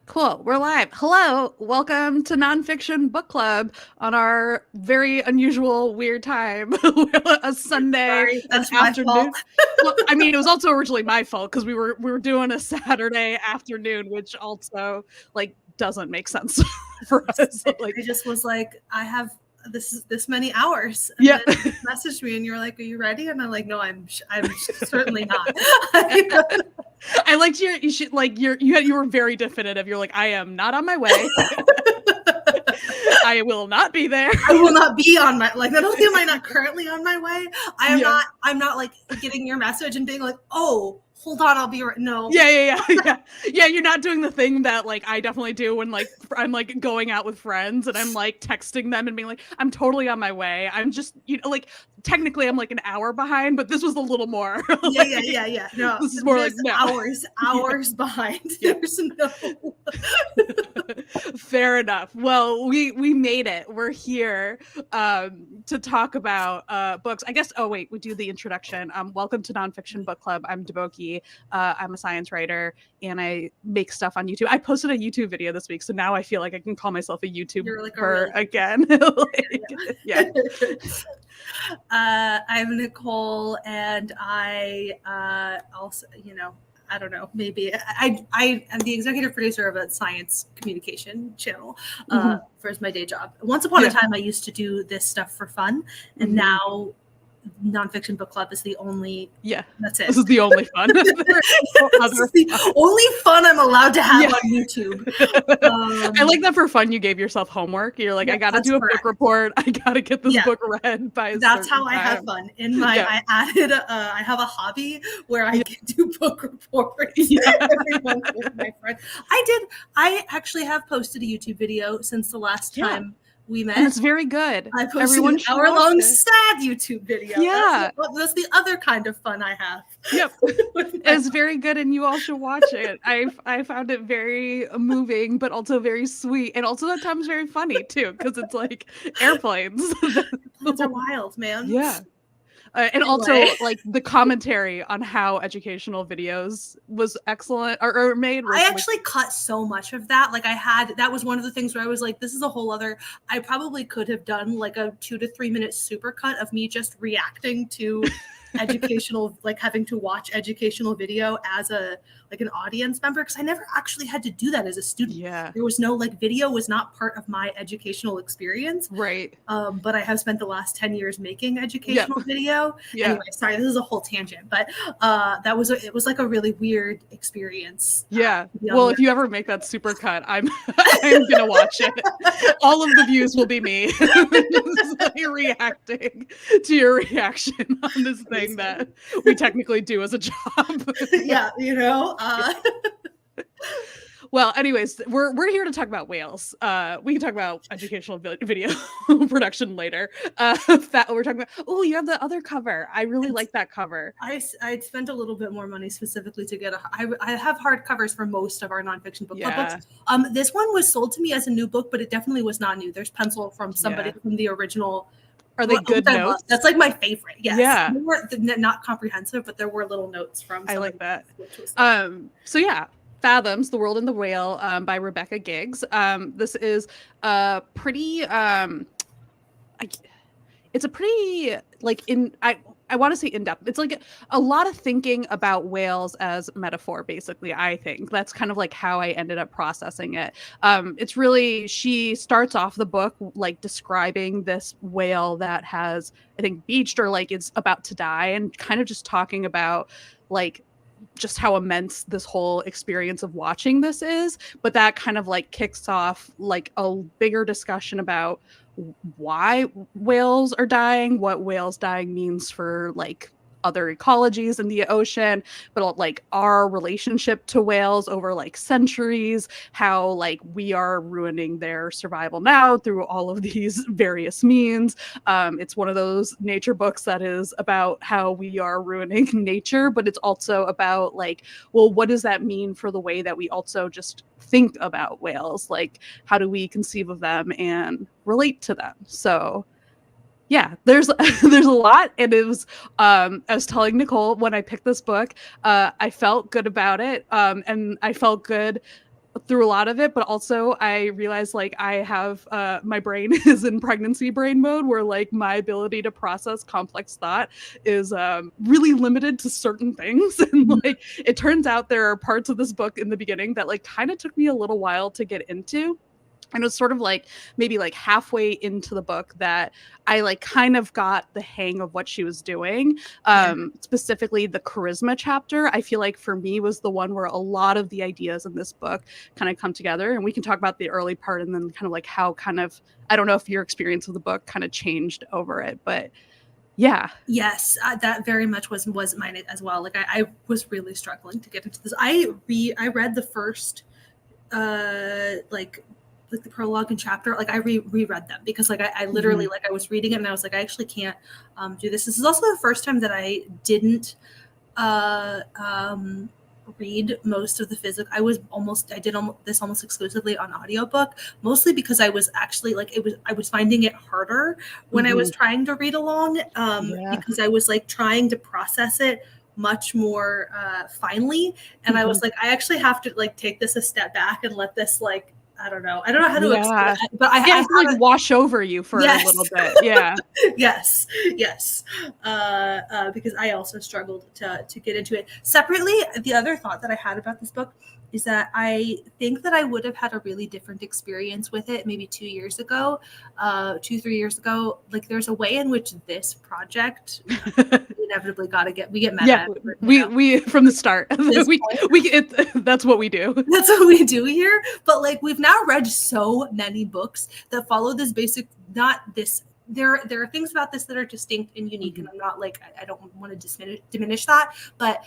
Cool. We're live. Hello. Welcome to Nonfiction Book Club on our very unusual, weird time. A Sunday Sorry, an that's my afternoon. fault. Well, I mean, it was also originally my fault because we were doing a Saturday afternoon, which also doesn't make sense for us. I just was like, I have this many hours, and Yeah. then you messaged me, and you're like, "Are you ready?" And I'm like, "No, I'm certainly not." I liked you should you were very definitive. You're like, I am not on my way. I will not be there. I will not be on my not only am I not currently on my way, I'm not like getting your message and being like, "Oh, hold on, I'll be right." No. Yeah. You're not doing the thing that I definitely do when I'm going out with friends and I'm texting them and being like, I'm totally on my way. I'm just technically I'm an hour behind, but this was a little more. Yeah. No, this is more like no. hours behind. Yeah. There's no. Fair enough. Well, we made it. We're here to talk about books. I guess. Oh wait, we do the introduction. Welcome to Nonfiction Book Club. I'm Deboki. I'm a science writer and I make stuff on YouTube. I posted a YouTube video this week, so now I feel like I can call myself a YouTuber again. Yeah. I'm Nicole, and I also, I don't know, maybe I am the executive producer of a science communication channel for my day job. Once upon a time, I used to do this stuff for fun, and now Nonfiction Book Club is the only. Yeah, that's it. This is the only fun. This is the only fun I'm allowed to have on YouTube. I like that for fun. You gave yourself homework. You're like, I got to do a book report. I got to get this book read by. That's how I have fun. In my, I added. I have a hobby where I can do book reports. Every month with my friend. I actually have posted a YouTube video since the last time we met. And it's very good. I posted an hour-long sad YouTube video. Yeah. That's the other kind of fun I have. Yep. It's very good and you all should watch it. I found it very moving, but also very sweet. And also at times very funny too, because it's like airplanes. Airplanes are wild, man. Yeah. And also the commentary on how educational videos was excellent or made. I actually cut so much of that. That was one of the things where I was like, this is a whole other, I probably could have done a 2 to 3 minute supercut of me just reacting to educational, having to watch educational video as an audience member, because I never actually had to do that as a student. Yeah. There was no video was not part of my educational experience. Right. But I have spent the last 10 years making educational video. Yeah. Anyway, sorry, this is a whole tangent, but it was a really weird experience. Yeah. Well, if you ever make that supercut, I'm gonna watch it. All of the views will be me reacting to your reaction on this thing that we technically do as a job. Yeah, Well, anyways, we're here to talk about whales. We can talk about educational video production later. We're talking about. Oh, you have the other cover. I really like that cover. I spent a little bit more money specifically to get I have hardcovers for most of our nonfiction book club books. This one was sold to me as a new book, but it definitely was not new. There's pencil from somebody from the original. Are they good notes? That's my favorite. Yes. Yeah. They were not comprehensive, but there were little notes from. I like that. So yeah. Fathoms, The World and the Whale by Rebecca Giggs. This is a pretty it's a pretty I want to say in-depth. It's a lot of thinking about whales as metaphor, basically. I think that's kind of how I ended up processing it. It's really, she starts off the book describing this whale that has, I think, beached or it's about to die, and kind of just talking about just how immense this whole experience of watching this is. But that kind of kicks off a bigger discussion about why whales are dying, what whales dying means for other ecologies in the ocean, but our relationship to whales over centuries, how we are ruining their survival now through all of these various means. It's one of those nature books that is about how we are ruining nature, but it's also about well, what does that mean for the way that we also just think about whales? How do we conceive of them and relate to them? So yeah, there's a lot, and it was I was telling Nicole when I picked this book, I felt good about it, and I felt good through a lot of it, but also I realized like I have my brain is in pregnancy brain mode where like my ability to process complex thought is really limited to certain things. And like it turns out there are parts of this book in the beginning that like kind of took me a little while to get into. And it was sort of like maybe like halfway into the book that I like kind of got the hang of what she was doing. Specifically the charisma chapter, I feel like for me was the one where a lot of the ideas in this book kind of come together. And we can talk about the early part and then kind of like how kind of, I don't know if your experience of the book kind of changed over it, but yeah. Yes, that very much was mine as well. Like I was really struggling to get into this. I read the first like the prologue and chapter. Like I reread them because like I literally like I was reading it and I was like I actually can't do this. This is also the first time that I didn't read most of the physical. I did this almost exclusively on audiobook, mostly because I was actually like I was finding it harder when I was trying to read along because I was like trying to process it much more finely, and I was like I actually have to like take this a step back and let this like I don't know how to explain it, but I have to like wash over you for a little bit. Yeah. yes. Because I also struggled to get into it. Separately, the other thought that I had about this book is that I think that I would have had a really different experience with it maybe 3 years ago. Like there's a way in which this project inevitably we get meta. Yeah, we from the start that's what we do. That's what we do here. But like we've now read so many books that follow this basic, not this. There are things about this that are distinct and unique, and I'm not like I don't want to diminish that, but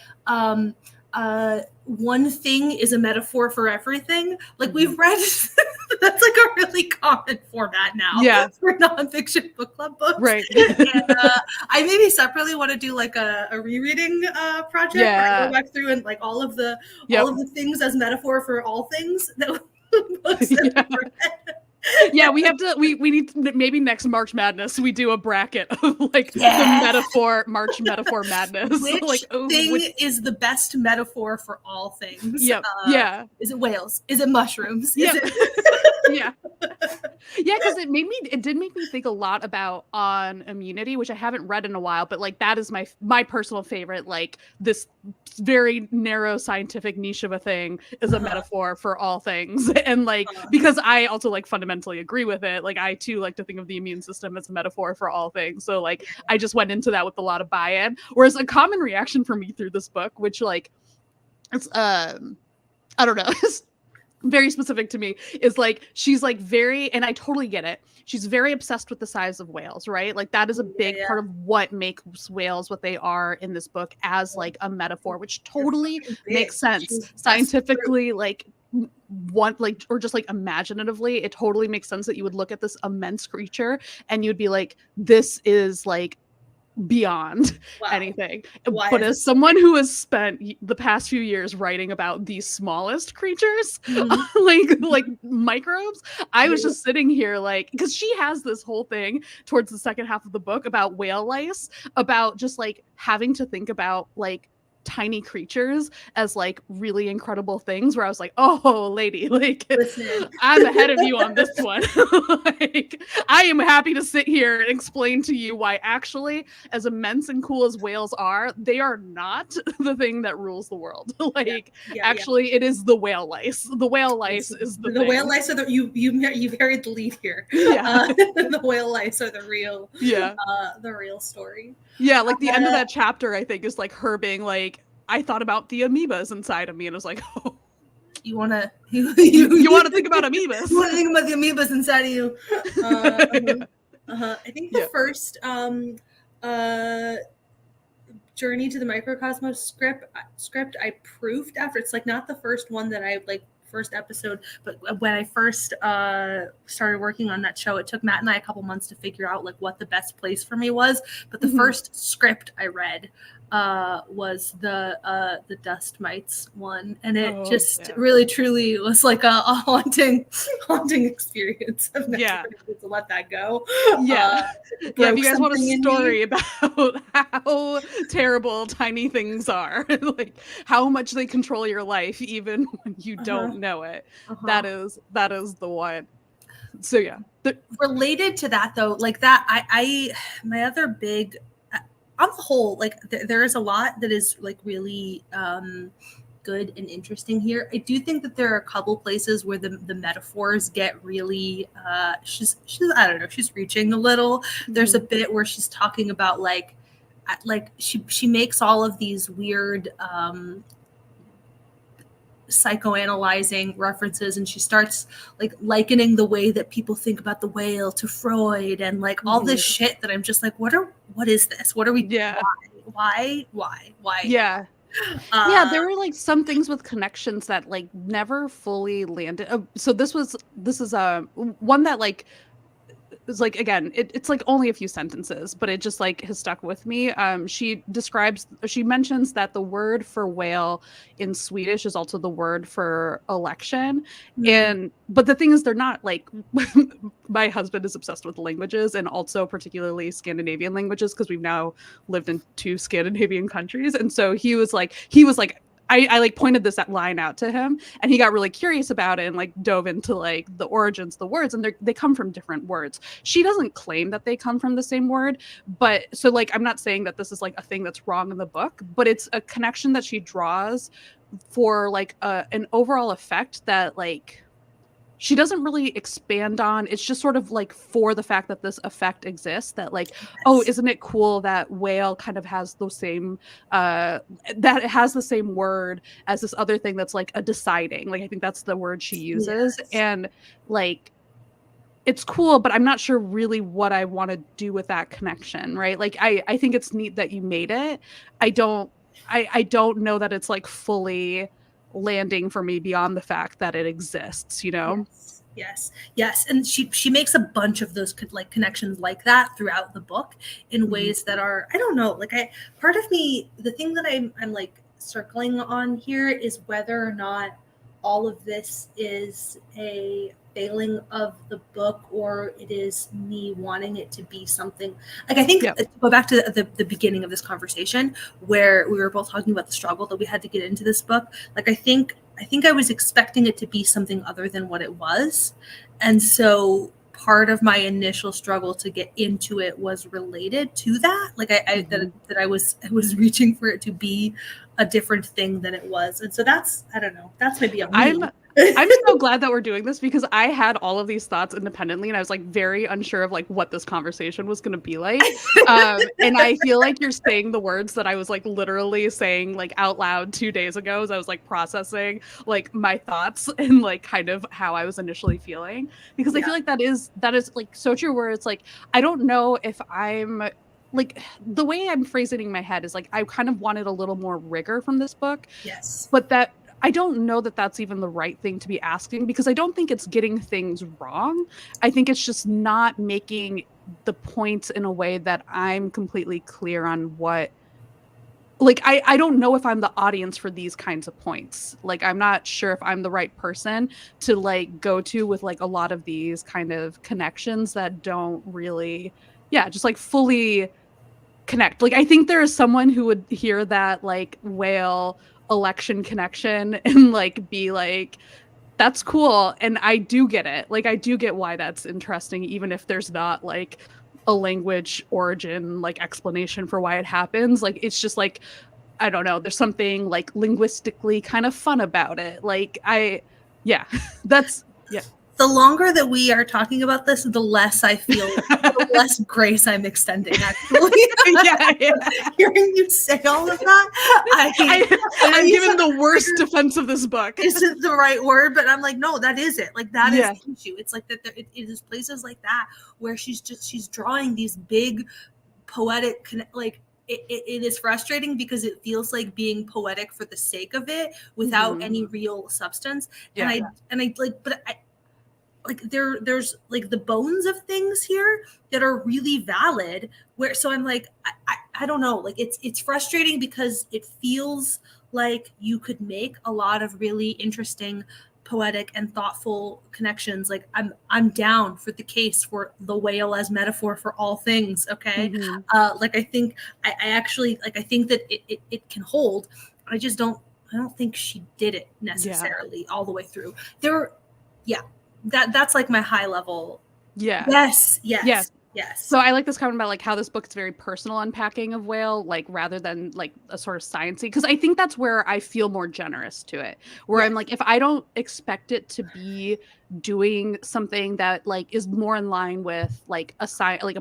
one thing is a metaphor for everything. Like we've read that's like a really common format now for nonfiction book club books. Right. And I maybe separately want to do like a rereading project where I go back through and like all of the things as metaphor for all things that books that we've read. Yeah, we have to we need to, maybe next March Madness we do a bracket of like the March metaphor madness. Which like thing is the best metaphor for all things? Yep. Is it whales? Is it mushrooms? Yeah. Yeah, because it did make me think a lot about On Immunity, which I haven't read in a while, but like that is my personal favorite. Like this very narrow scientific niche of a thing is a metaphor for all things, and like because I also like fundamentally agree with it. Like I too like to think of the immune system as a metaphor for all things. So like I just went into that with a lot of buy-in. Whereas a common reaction for me through this book, which like it's I don't know. Very specific to me is like she's like very, and I totally get it, she's very obsessed with the size of whales, right? Like that is a big part of what makes whales what they are in this book as like a metaphor, which totally makes sense scientifically, like or just like imaginatively, it totally makes sense that you would look at this immense creature and you'd be like, this is like beyond anything. But as someone who has spent the past few years writing about the smallest creatures, like microbes, I was just sitting here like, because she has this whole thing towards the second half of the book about whale lice, about just like having to think about like tiny creatures as like really incredible things, where I was like, oh lady, like listen, I'm ahead of you on this one. Like I am happy to sit here and explain to you why actually, as immense and cool as whales are, they are not the thing that rules the world. Like actually it is the whale lice. The whale lice is the thing. Whale lice are the you buried the lead here. The whale lice are the real story. Yeah, like the end of that chapter, I think, is like her being like, I thought about the amoebas inside of me, and I was like, oh. You want to think about amoebas. You want to think about the amoebas inside of you. I think the first Journey to the Microcosmos script I proofed after. It's like not the first one that I like first episode, but when I first started working on that show, it took Matt and I a couple months to figure out like what the best place for me was. But the first script I read was the dust mites one, and it really truly was like a haunting haunting experience. I've never Yeah. been able to let that go. Yeah. Yeah. If you guys want a something in me. story about how terrible tiny things are, like how much they control your life, even when you don't know it, that is the one. So yeah. Related to that though, like that, I my other big, on the whole, like there is a lot that is like really good and interesting here. I do think that there are a couple places where the metaphors get really she's I don't know, she's reaching a little. There's a bit where she's talking about like she makes all of these weird psychoanalyzing references, and she starts like likening the way that people think about the whale to Freud, and like all this shit that I'm just like, what is this? What are we? Yeah. Why? Yeah. Yeah, there were like some things with connections that like never fully landed. So this is one that like is like, again, it's like only a few sentences, but it just like has stuck with me. She mentions that the word for whale in Swedish is also the word for election. But the thing is, they're not like my husband is obsessed with languages, and also particularly Scandinavian languages, because we've now lived in 2 Scandinavian countries. And so he was like I like pointed this line out to him, and he got really curious about it and like dove into like the origins of the words, and they come from different words. She doesn't claim that they come from the same word, but so like I'm not saying that this is like a thing that's wrong in the book, but it's a connection that she draws for like an overall effect that like she doesn't really expand on. It's just sort of like for the fact that this effect exists, that like, oh, isn't it cool that whale kind of has the same that it has the same word as this other thing that's like a deciding. Like I think that's the word she uses. And like it's cool, but I'm not sure really what I want to do with that connection, right? Like I think it's neat that you made it. I don't know that it's like fully landing for me beyond the fact that it exists, you know? Yes. And she makes a bunch of those like connections like that throughout the book in ways that are, I don't know, like part of me, the thing that I'm like circling on here is whether or not all of this is a failing of the book, or it is me wanting it to be something like, I think go back to the beginning of this conversation where we were both talking about the struggle that we had to get into this book. Like I think I was expecting it to be something other than what it was, and so part of my initial struggle to get into it was related to that. Like that I was reaching for it to be a different thing than it was, and so that's, I don't know, that's maybe a me. I'm so glad that we're doing this, because I had all of these thoughts independently, and I was like very unsure of like what this conversation was going to be like. And I feel like you're saying the words that I was like literally saying like out loud 2 days ago as I was like processing like my thoughts and like kind of how I was initially feeling, because I feel like that is like so true, where it's like, I don't know if I'm like, the way I'm phrasing it in my head is like, I kind of wanted a little more rigor from this book. But that I don't know that that's even the right thing to be asking, because I don't think it's getting things wrong. I think it's just not making the points in a way that I'm completely clear on what, like, I don't know if I'm the audience for these kinds of points. Like, I'm not sure if I'm the right person to like go to with like a lot of these kind of connections that don't really, just like fully connect. Like I think there is someone who would hear that like whale election connection and like be like, that's cool, and I do get it. Like I do get why that's interesting, even if there's not like a language origin like explanation for why it happens. Like it's just like, I don't know, there's something like linguistically kind of fun about it. Like that's the longer that we are talking about this, the less I feel, the less grace I'm extending, actually. Hearing you say all of that, I'm giving the worst defense of this book. Isn't the right word, but I'm like, no, that is it. Like that is the issue. It's like that it is places like that where she's drawing these big poetic, like, it is frustrating because it feels like being poetic for the sake of it without any real substance. And I like, but I like there's like the bones of things here that are really valid, where so I'm like, I don't know, like it's frustrating because it feels like you could make a lot of really interesting poetic and thoughtful connections, like I'm down for the case for the whale as metaphor for all things. Okay. Like I actually like I think that it can hold. I don't think she did it necessarily all the way through. Yeah, that's like my high level. Yes. So I like this comment about like how this book is very personal unpacking of whale, like rather than like a sort of sciencey, because I think that's where I feel more generous to it, where I'm like, if I don't expect it to be doing something that like is more in line with like a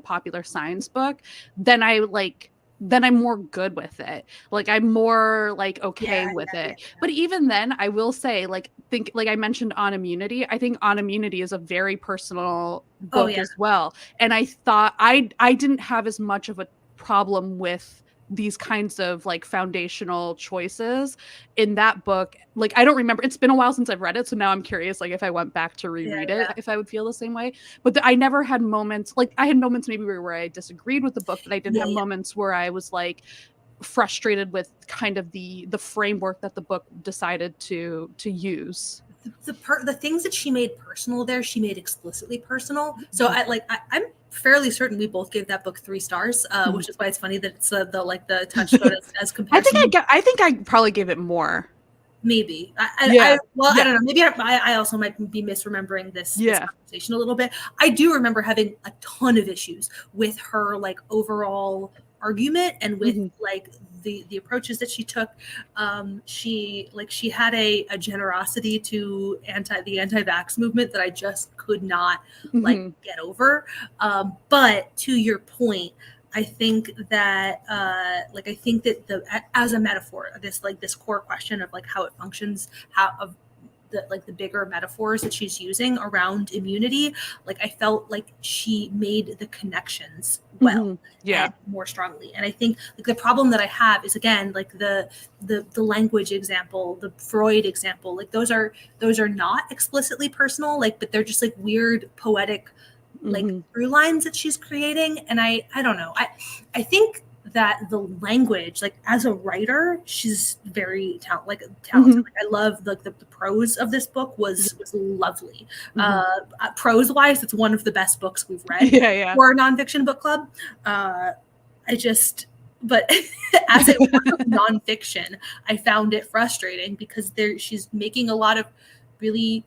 popular science book, then I'm more good with it. Like I'm more like okay with it. But even then, I will say like I mentioned On Immunity. I think On Immunity is a very personal book as well. And I thought I didn't have as much of a problem with these kinds of like foundational choices in that book. Like I don't remember, it's been a while since I've read it, so now I'm curious like if I went back to reread it if I would feel the same way. But I never had moments, like I had moments maybe where I disagreed with the book, but I didn't have moments where I was like frustrated with kind of the framework that the book decided to use. The things that she made personal there, she made explicitly personal. So I'm fairly certain we both gave that book 3 stars, which is why it's funny that it's the touchstone as comparison. I think I probably gave it more. Maybe. I don't know. Maybe I also might be misremembering this conversation a little bit. I do remember having a ton of issues with her like overall argument and with like the approaches that she took. She had a generosity to the anti-vax movement that I just could not like get over. But to your point, I think that as a metaphor, this core question of like how it functions, the bigger metaphors that she's using around immunity, like I felt like she made the connections well and more strongly. And I think like the problem that I have is again like the language example, the Freud example, like those are not explicitly personal, like but they're just like weird poetic like through lines that she's creating. And I don't know. I think that the language, like as a writer, she's very talented. Like I love the prose of this book was lovely. Prose wise, it's one of the best books we've read for a nonfiction book club. But as it was nonfiction, I found it frustrating because she's making a lot of really,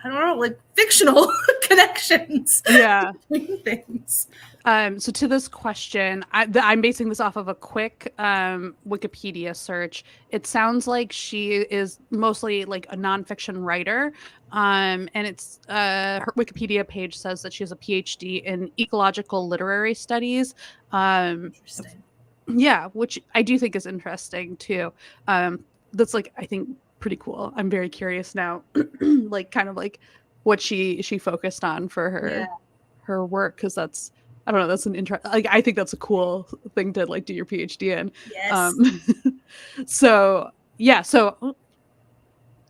I don't know, like fictional connections between things. So to this question, I'm basing this off of a quick Wikipedia search. It sounds like she is mostly like a nonfiction writer. And it's her Wikipedia page says that she has a PhD in ecological literary studies. Interesting. Yeah, which I do think is interesting too. That's like, I think pretty cool. I'm very curious now, like kind of like what she focused on for her work, because that's, I don't know, that's an like I think that's a cool thing to like do your PhD in. So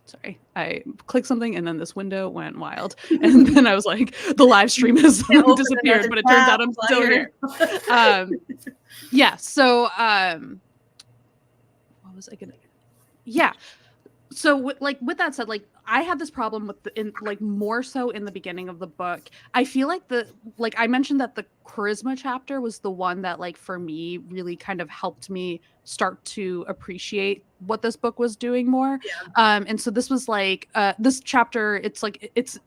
sorry, I clicked something and then this window went wild, and then I was like, the live stream has disappeared, but it turns out I'm still here. So what was I gonna? So with that said, like I had this problem with more so in the beginning of the book. I feel like I mentioned that the charisma chapter was the one that like for me really kind of helped me start to appreciate what this book was doing more. And so this was like this chapter, it's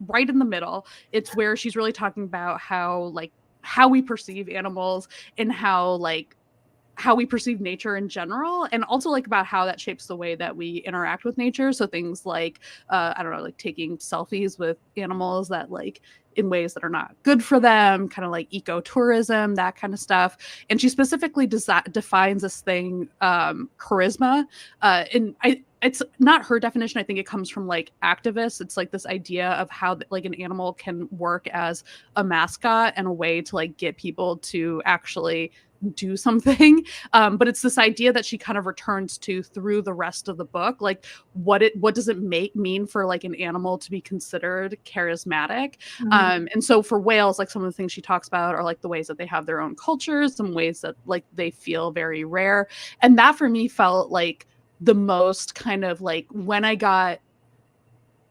right in the middle. It's where she's really talking about how we perceive animals and how we perceive nature in general, and also like about how that shapes the way that we interact with nature. So things like I don't know, like taking selfies with animals that like in ways that are not good for them, kind of like ecotourism, that kind of stuff. And she specifically defines this thing, charisma, and it's not her definition. I think it comes from like activists. It's like this idea of how like an animal can work as a mascot and a way to like get people to actually do something. But it's this idea that she kind of returns to through the rest of the book. Like what does it mean for like an animal to be considered charismatic? And so for whales, like some of the things she talks about are like the ways that they have their own cultures, some ways that like they feel very rare. And that for me felt like the most kind of like when I got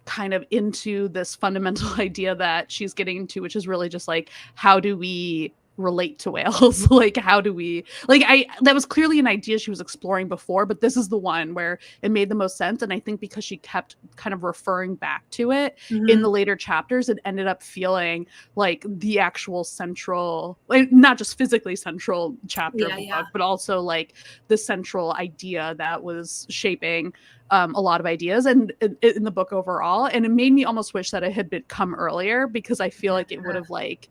kind of into this fundamental idea that she's getting into, which is really just like, how do we relate to whales? Like, how do we, like, that was clearly an idea she was exploring before, but this is the one where it made the most sense. And I think because she kept kind of referring back to it in the later chapters, it ended up feeling like the actual central, like, not just physically central chapter of the book, but also like the central idea that was shaping a lot of ideas and in the book overall. And it made me almost wish that it had come earlier, because I feel like it would have like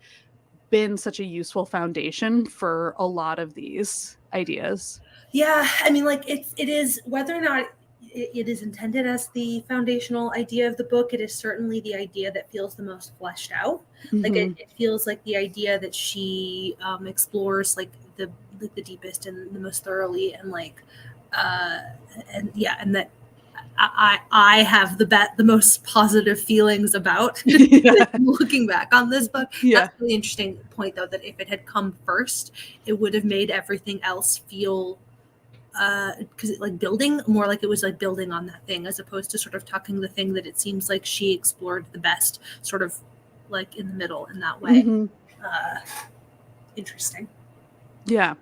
been such a useful foundation for a lot of these ideas. Yeah, I mean, like it is, whether or not it is intended as the foundational idea of the book, it is certainly the idea that feels the most fleshed out. Like it feels like the idea that she explores like the deepest and the most thoroughly, and like and that I have the most positive feelings about looking back on this book. That's a really interesting point, though, that if it had come first, it would have made everything else feel because it like building more, like it was like building on that thing, as opposed to sort of tucking the thing that it seems like she explored the best sort of like in the middle in that way. Interesting. Yeah.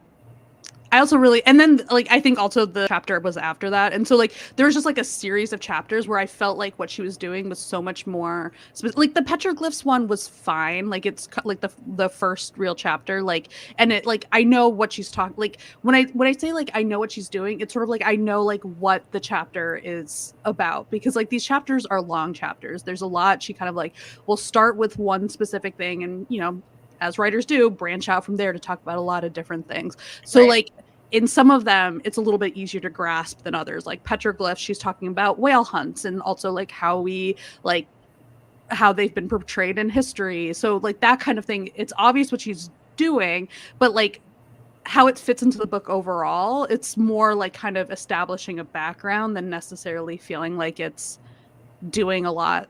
I also really, and then like I think also the chapter was after that, and so like there was just like a series of chapters where I felt like what she was doing was so much more like the petroglyphs one was fine, like it's like the first real chapter, like, and it like I know what she's talking, like when I say like I know what she's doing, it's sort of like I know like what the chapter is about, because like these chapters are long chapters, there's a lot, she kind of like will start with one specific thing and, you know, as writers do, branch out from there to talk about a lot of different things. So like in some of them, it's a little bit easier to grasp than others. Like petroglyphs, she's talking about whale hunts and also like how we like how they've been portrayed in history. So like that kind of thing, it's obvious what she's doing, but like how it fits into the book overall, it's more like kind of establishing a background than necessarily feeling like it's doing a lot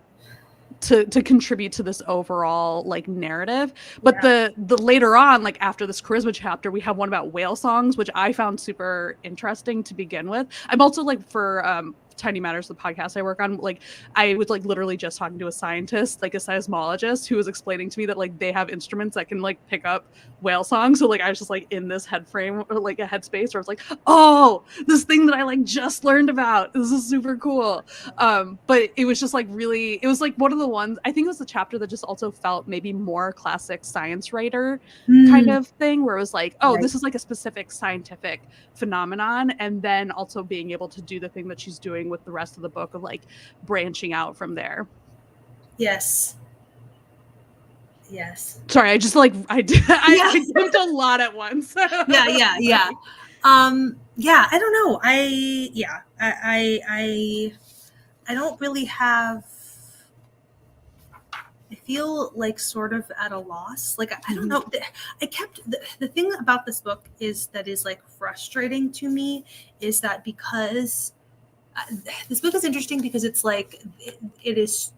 to contribute to this overall like narrative. But the later on, like after this charisma chapter, we have one about whale songs, which I found super interesting to begin with. I'm also like for Tiny Matters, the podcast I work on, like I was like literally just talking to a scientist, like a seismologist, who was explaining to me that like they have instruments that can like pick up whale songs. So like I was just like in this head frame or like a headspace where I was like, oh, this thing that I like just learned about, this is super cool. But it was just like really, it was like one of the ones, I think it was the chapter that just also felt maybe more classic science writer kind of thing, where it was like, oh, this is like a specific scientific phenomenon, and then also being able to do the thing that she's doing with the rest of the book of like branching out from there. Yes. Sorry, I just like I did a lot at once. Yeah. I don't know. I don't really have. I feel like sort of at a loss. Like I don't know. I kept the thing about this book is like frustrating to me is that because this book is interesting because it's like it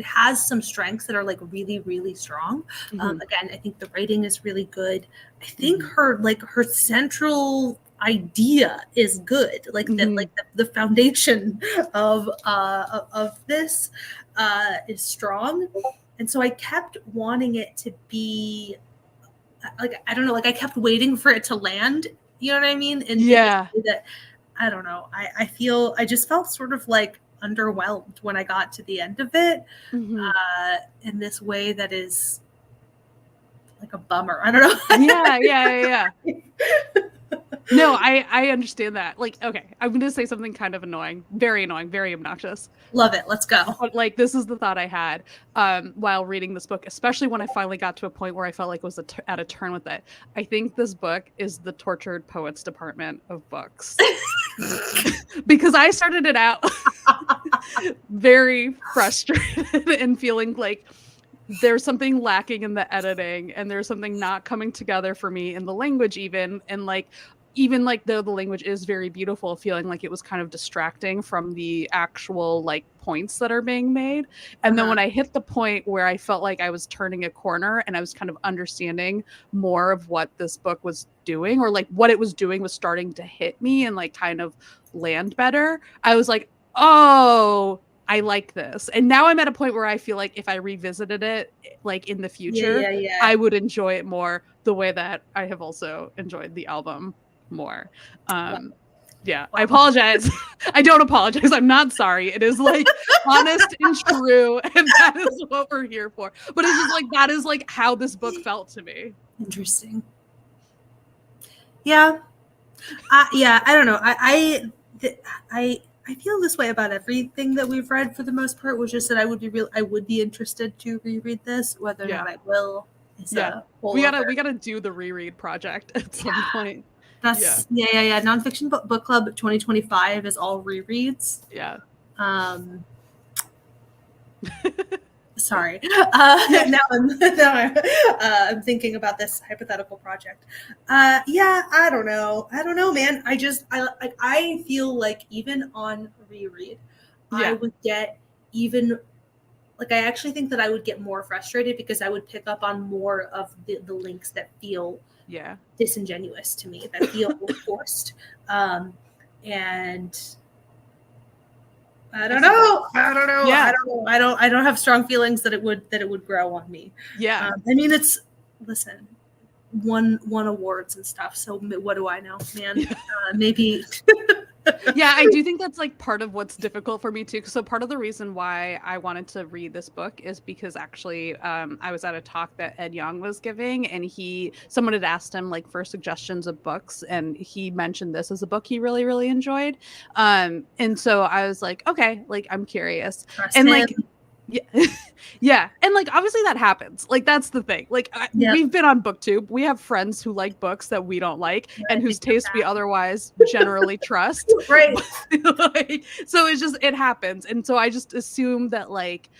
has some strengths that are like really, really strong. Again, I think the writing is really good. I think her central idea is good. Like the foundation of this is strong. And so I kept wanting it to be like, I don't know, like I kept waiting for it to land. You know what I mean? And that, I don't know. I just felt sort of like underwhelmed when I got to the end of it in this way that is like a bummer. I don't know. Yeah. No, I understand that. Like, okay, I'm going to say something kind of annoying, very obnoxious. Love it. Let's go. But like, this is the thought I had while reading this book, especially when I finally got to a point where I felt like it was at a turn with it. I think this book is the tortured poets department of books. Because I started it out very frustrated and feeling like there's something lacking in the editing and there's something not coming together for me in the language even. And like, even like though the language is very beautiful, feeling like it was kind of distracting from the actual like points that are being made. And then when I hit the point where I felt like I was turning a corner and I was kind of understanding more of what this book was doing, or like what it was doing was starting to hit me and like kind of land better, I was like, oh, I like this. And now I'm at a point where I feel like if I revisited it like in the future, Yeah. I would enjoy it more the way that I have also enjoyed the album more. Yeah, I Wow. apologize. I don't apologize. I'm not sorry. It is like honest and true, and that is what we're here for. But it's just like that is like how this book felt to me. Interesting. Yeah. Yeah, I don't know. I feel this way about everything that we've read for the most part, which is that I would be interested to reread this. Whether or not I will is a whole we other. gotta do the reread project at some point. That's yeah. Nonfiction book club 2025 is all rereads. Yeah. Sorry. Now I'm thinking about this hypothetical project. Yeah, I don't know, man. I feel like even on reread, I would get even like I actually think that I would get more frustrated because I would pick up on more of the links that feel disingenuous to me, that feel forced, and I don't know. Yeah. I don't have strong feelings that it would grow on me. Yeah. I mean, listen, won awards and stuff. So what do I know, man? Maybe. Yeah, I do think that's like part of what's difficult for me too. So part of the reason why I wanted to read this book is because actually I was at a talk that Ed Young was giving, and someone had asked him like for suggestions of books, and he mentioned this as a book he really, really enjoyed. And so I was like, okay, like I'm curious. Trust and him. like yeah, and like obviously that happens, like that's the thing, like we've been on booktube, we have friends who like books that we don't like and whose taste we otherwise generally trust, right? Like, so it happens, and so I just assume that like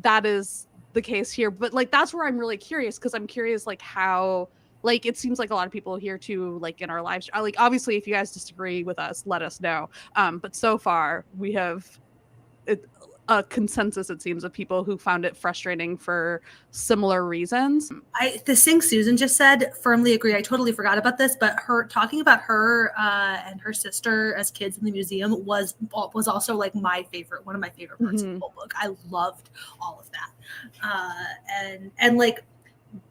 that is the case here, but like that's where I'm really curious, because I'm curious like how, like it seems like a lot of people here too, like in our lives, like obviously if you guys disagree with us, let us know, but so far we have a consensus, it seems, of people who found it frustrating for similar reasons. The thing Susan just said, firmly agree. I totally forgot about this, but her talking about her and her sister as kids in the museum was also like one of my favorite parts of the whole book. I loved all of that, and like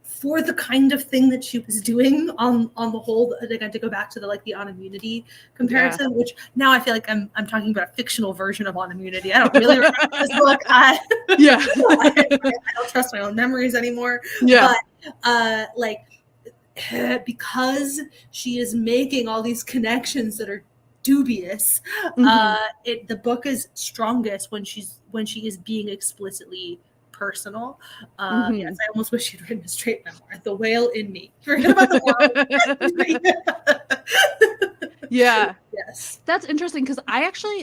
for the kind of thing that she was doing on the whole, again, to go back to the autoimmunity comparison, which now I feel like I'm talking about a fictional version of autoimmunity. I don't really remember this book. I don't trust my own memories anymore. But because she is making all these connections that are dubious, the book is strongest when she is being explicitly personal. Yes, I almost wish she'd written a straight memoir. The Whale in Me. Forget about the world. Yeah. Yes. That's interesting, because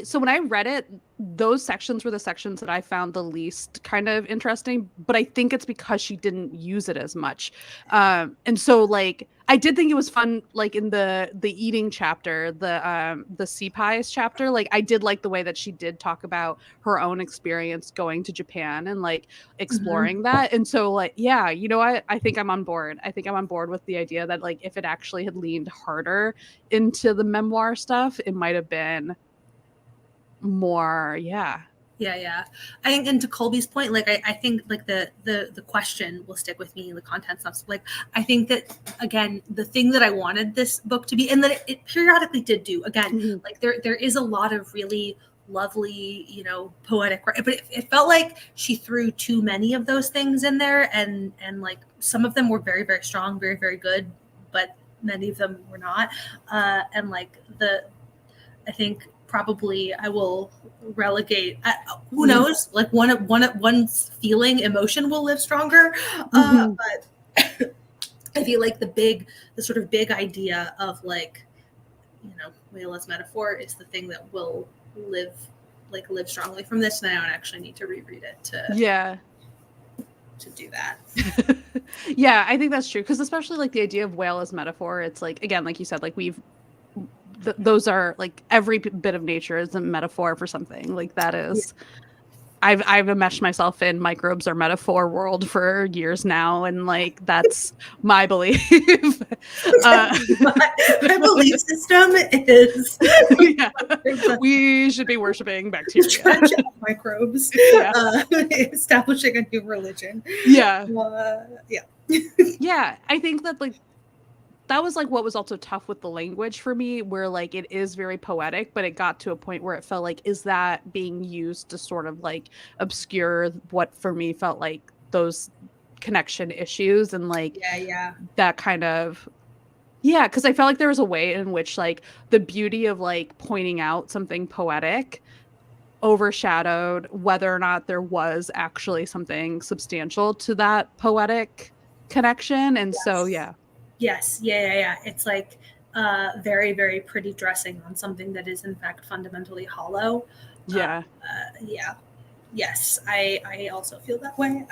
so when I read it, those sections were the sections that I found the least kind of interesting, but I think it's because she didn't use it as much. And so like I did think it was fun, like in the eating chapter, the sea pies chapter, like I did like the way that she did talk about her own experience going to Japan and like exploring that. And so like, yeah, you know what? I think I'm on board. I think I'm on board with the idea that like if it actually had leaned harder into the memoir stuff, it might have been more. Yeah. I think, and to Colby's point, like I think like the question will stick with me, the content stuff. Like I think that again, the thing that I wanted this book to be, and that it periodically did do, again, like there is a lot of really lovely, poetic, but it felt like she threw too many of those things in there, and like some of them were very, very strong, very, very good, but many of them were not, and like I think probably I will relegate. Who knows? Like one's feeling, emotion will live stronger. But I feel like the sort of big idea of like, whale as metaphor is the thing that will live strongly from this. And I don't actually need to reread it to do that. Yeah, I think that's true, because especially like the idea of whale as metaphor, it's like, again, like you said, like those are like every bit of nature is a metaphor for something, like that is I've enmeshed myself in microbes or metaphor world for years now, and like that's my belief. My belief system is Yeah, we should be worshiping the bacteria. Church of Microbes, Yeah. establishing a new religion. Yeah. Yeah. Yeah, I think that like that was like what was also tough with the language for me, where like it is very poetic, but it got to a point where it felt like, is that being used to sort of like obscure what for me felt like those connection issues and like Yeah. that kind of, yeah, because I felt like there was a way in which like the beauty of like pointing out something poetic overshadowed whether or not there was actually something substantial to that poetic connection. And so, Yes. yeah. Yes. Yeah. It's like very, very pretty dressing on something that is in fact fundamentally hollow. Yeah. Yeah. Yes. I also feel that way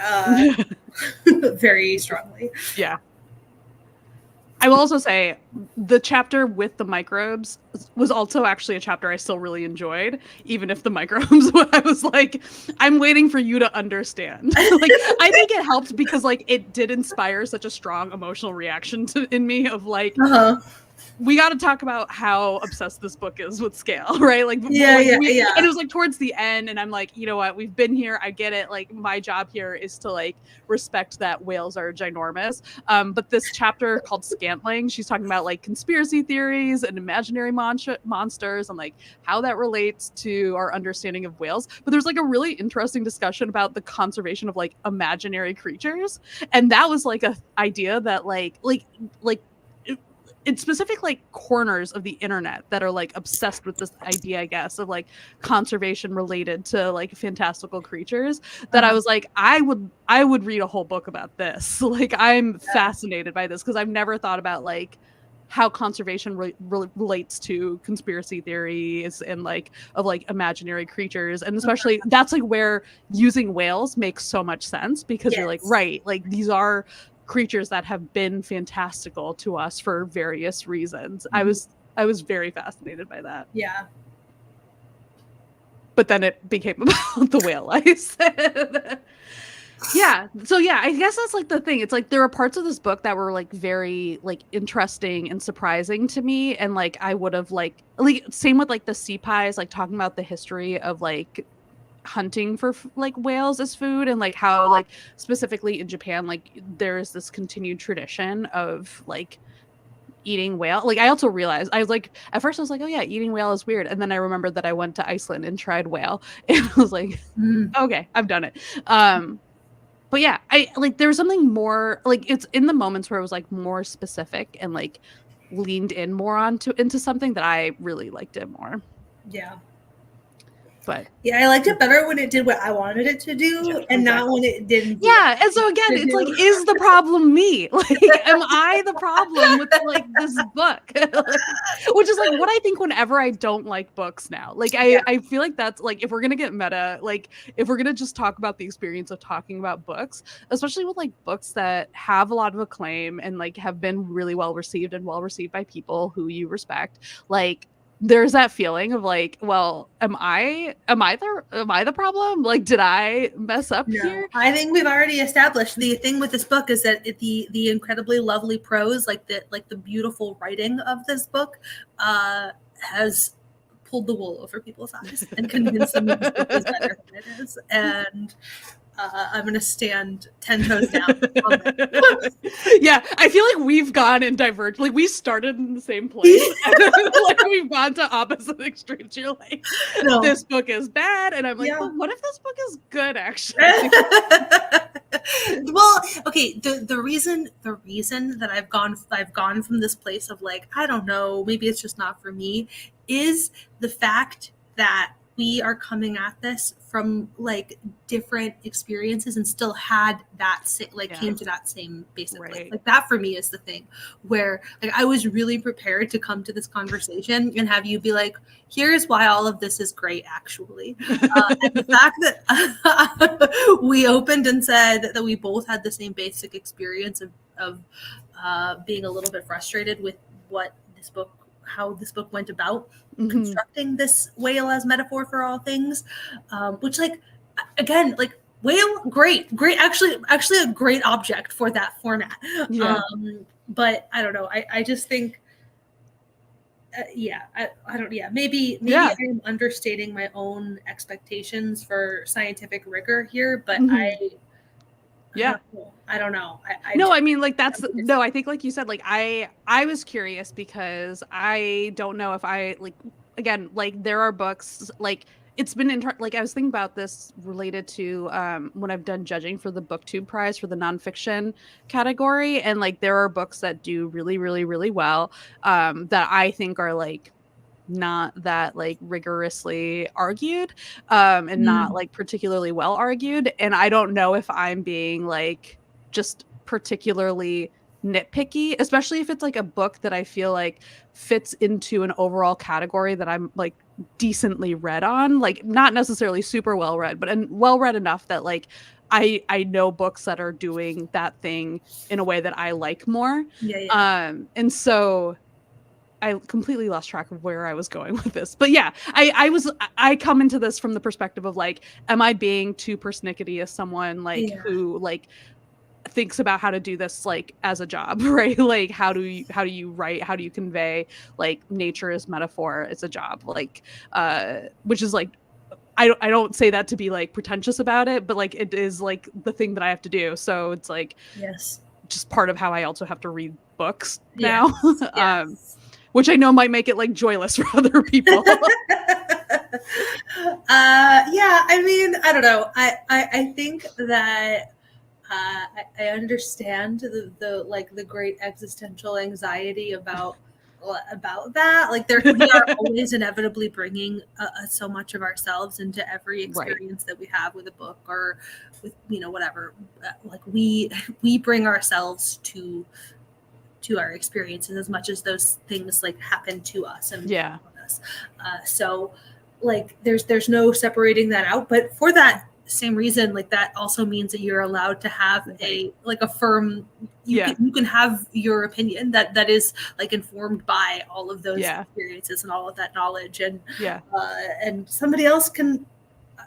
very strongly. Yeah. I will also say the chapter with the microbes was also actually a chapter I still really enjoyed, even if the microbes, I was like, I'm waiting for you to understand. Like, I think it helped because like it did inspire such a strong emotional reaction in me of like, Uh-huh. we got to talk about how obsessed this book is with scale, right? Like, Yeah. and it was like towards the end, and I'm like, you know what? We've been here. I get it. Like, my job here is to like respect that whales are ginormous. But this chapter called Scantling, she's talking about like conspiracy theories and imaginary monsters and like how that relates to our understanding of whales. But there's like a really interesting discussion about the conservation of like imaginary creatures, and that was like a idea that like in specific like corners of the internet that are like obsessed with this idea, I guess, of like conservation related to like fantastical creatures, that I was like, I would read a whole book about this. Like, I'm fascinated by this because I've never thought about like how conservation relates to conspiracy theories and like of like imaginary creatures, and especially that's like where using whales makes so much sense because you're like, right, like these are creatures that have been fantastical to us for various reasons. Mm-hmm. I was very fascinated by that. Yeah. But then it became about the whale lice. Yeah. So yeah, I guess that's like the thing. It's like there were parts of this book that were like very like interesting and surprising to me, and like I would have like same with like the sea pies, like talking about the history of like hunting for like whales as food, and like how like specifically in Japan like there is this continued tradition of like eating whale. Like I also realized I was like at first I was like, oh yeah, eating whale is weird, and then I remembered that I went to Iceland and tried whale and I was like, okay, I've done it. But yeah, I like there was something more like it's in the moments where it was like more specific and like leaned in more into something that I really liked it more. Yeah. But yeah, I liked it better when it did what I wanted it to do, and not when it didn't. Yeah, and so again, it's like, is the problem me? Like, am I the problem with like this book? Which is like what I think whenever I don't like books now. Like, I feel like that's like if we're gonna get meta, like if we're gonna just talk about the experience of talking about books, especially with like books that have a lot of acclaim and like have been really well received and well received by people who you respect, like there's that feeling of like, well, am I the problem? Like, did I mess up here? I think we've already established the thing with this book is that the incredibly lovely prose, like the beautiful writing of this book, has pulled the wool over people's eyes and convinced them that this book is better than it is. And I'm going to stand 10 toes down on that. Yeah, I feel like we've gone and diverged. Like, we started in the same place. Like, we've gone to opposite extremes. You're like, this book is bad. And I'm like, well, what if this book is good, actually? Well, okay, the reason that I've gone from this place of like, I don't know, maybe it's just not for me, is the fact that we are coming at this from like different experiences and still had that came to that same basic place. Like that for me is the thing where like I was really prepared to come to this conversation and have you be like, here's why all of this is great actually. And the fact that we opened and said that we both had the same basic experience of being a little bit frustrated with how this book went about constructing this whale as metaphor for all things, which like again, like whale, great, actually a great object for that format. Yeah. But I don't know. I just think, I don't. Yeah, maybe Yeah. I'm understating my own expectations for scientific rigor here, but Yeah. I don't know. No, I mean, like no, I think like you said, like I was curious because I don't know if I like, again, like there are books like it's been like I was thinking about this related to when I've done judging for the BookTube prize for the nonfiction category, and like there are books that do really, really, really well that I think are like not that like rigorously argued and not like particularly well argued, and I don't know if I'm being like just particularly nitpicky, especially if it's like a book that I feel like fits into an overall category that I'm like decently read on, like not necessarily super well read, but well read enough that like I know books that are doing that thing in a way that I like more. And so I completely lost track of where I was going with this. But yeah, I come into this from the perspective of like, am I being too persnickety as someone like who like thinks about how to do this like as a job, right? Like how do you write, how do you convey like nature as metaphor as a job? Like which is like I don't say that to be like pretentious about it, but like it is like the thing that I have to do. So it's like just part of how I also have to read books now. Which I know might make it like joyless for other people. I mean, I don't know. I think that I understand the like the great existential anxiety about that. Like we are always inevitably bringing so much of ourselves into every experience that we have with a book or with whatever. Like we bring ourselves to our experiences as much as those things like happen to us and us. So like there's no separating that out, but for that same reason, like that also means that you're allowed to have a firm you can have your opinion that is like informed by all of those experiences and all of that knowledge, and and somebody else can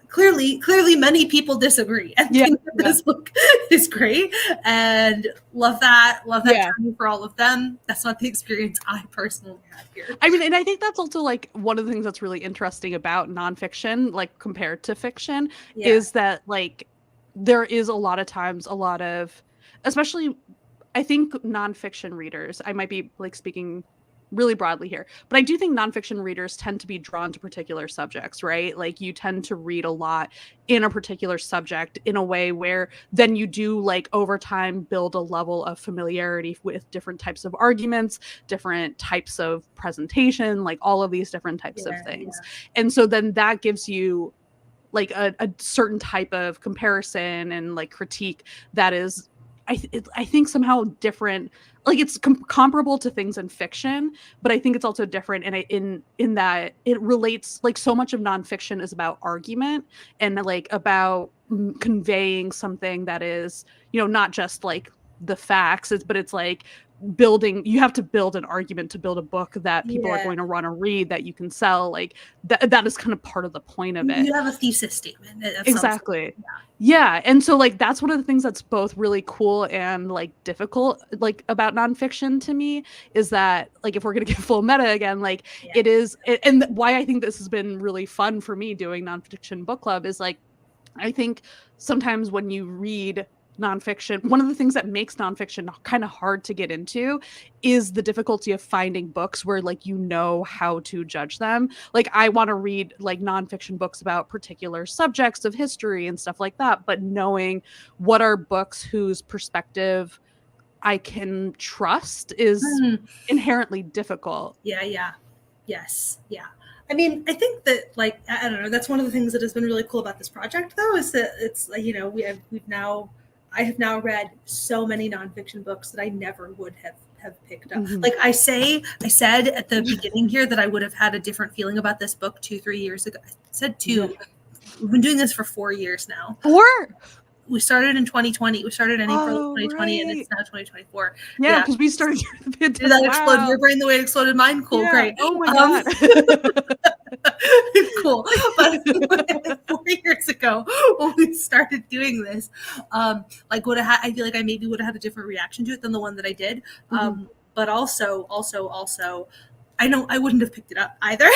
clearly many people disagree and think that this book is great and love that journey for all of them. That's not the experience I personally had here. I mean, and I think that's also like one of the things that's really interesting about nonfiction, like compared to fiction, is that like there is a lot of times especially I think nonfiction readers, I might be like speaking really broadly here, but I do think nonfiction readers tend to be drawn to particular subjects, right? Like you tend to read a lot in a particular subject in a way where then you do like over time build a level of familiarity with different types of arguments, different types of presentation, like all of these different types of things. And so then that gives you like a certain type of comparison and like critique that is I think somehow different. Like it's comparable to things in fiction, but I think it's also different in that it relates, like so much of nonfiction is about argument and like about conveying something that is, not just like the facts, but it's like you have to build an argument to build a book that people are going to want to read, that you can sell. Like that is kind of part of the point of it. You have a thesis statement. Exactly. Yeah. And so like that's one of the things that's both really cool and like difficult like about nonfiction to me, is that like if we're gonna get full meta again, like it is, and why I think this has been really fun for me doing nonfiction book club is like I think sometimes when you read nonfiction, one of the things that makes nonfiction kind of hard to get into is the difficulty of finding books where like how to judge them. Like I want to read like nonfiction books about particular subjects of history and stuff like that, but knowing what are books whose perspective I can trust is inherently difficult. Yes. I mean, I think that like I don't know, that's one of the things that has been really cool about this project though, is that it's like, I have now read so many nonfiction books that I never would have picked up. Like I said at the beginning here that I would have had a different feeling about this book 2-3 years ago. I said 2. We've been doing this for 4 years now. 4? We started in 2020. We started in April of 2020, and it's now 2024. Yeah, because we started. Did that explode your brain the way it exploded mine? Cool, great. Oh my god. cool. But 4 years ago, when we started doing this, like I feel like I maybe would have had a different reaction to it than the one that I did. But also, I know I wouldn't have picked it up either.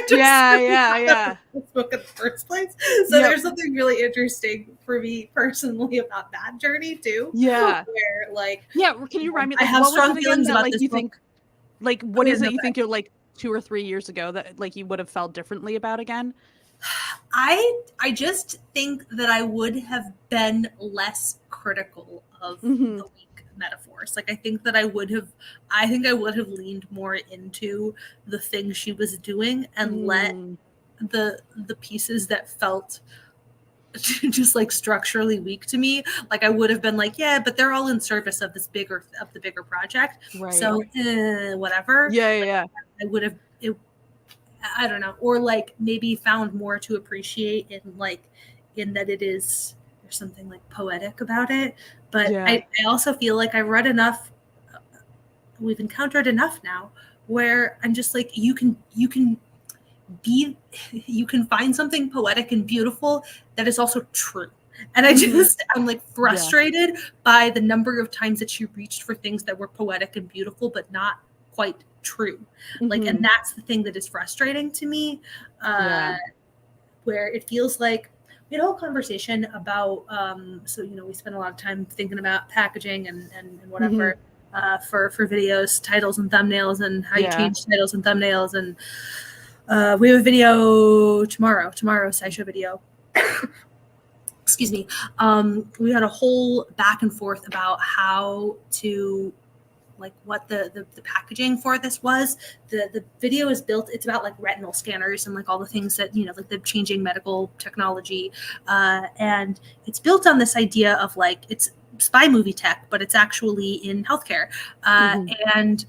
Yeah. This book in the first place. So there's something really interesting for me personally about that journey too. Yeah. Where like, can you remind me? Like, I have what strong was it again feelings that about like this you book. think? Like, what is it you think you're like 2 or 3 years ago that like you would have felt differently about again? I just think that I would have been less critical of the weak metaphors. Like I think I would have leaned more into the things she was doing and let the pieces that felt just like structurally weak to me, like I would have been like, yeah, but they're all in service of the bigger project. Right. So whatever. Yeah. I would have I don't know, or like maybe found more to appreciate in that there's something like poetic about it. But I also feel like I've read enough, we've encountered enough now where I'm just like, you can find something poetic and beautiful that is also true. And I'm like frustrated by the number of times that she reached for things that were poetic and beautiful, but not quite true. Like, and that's the thing that is frustrating to me, where it feels like we had a whole conversation about, so, we spent a lot of time thinking about packaging and whatever, for videos, titles and thumbnails, and how you change titles and thumbnails. And we have a video tomorrow, SciShow video. Excuse me. We had a whole back and forth about how to, like, what the packaging for this was. The video is built, it's about like retinal scanners and like all the things that, like the changing medical technology. And it's built on this idea of like, it's spy movie tech, but it's actually in healthcare. And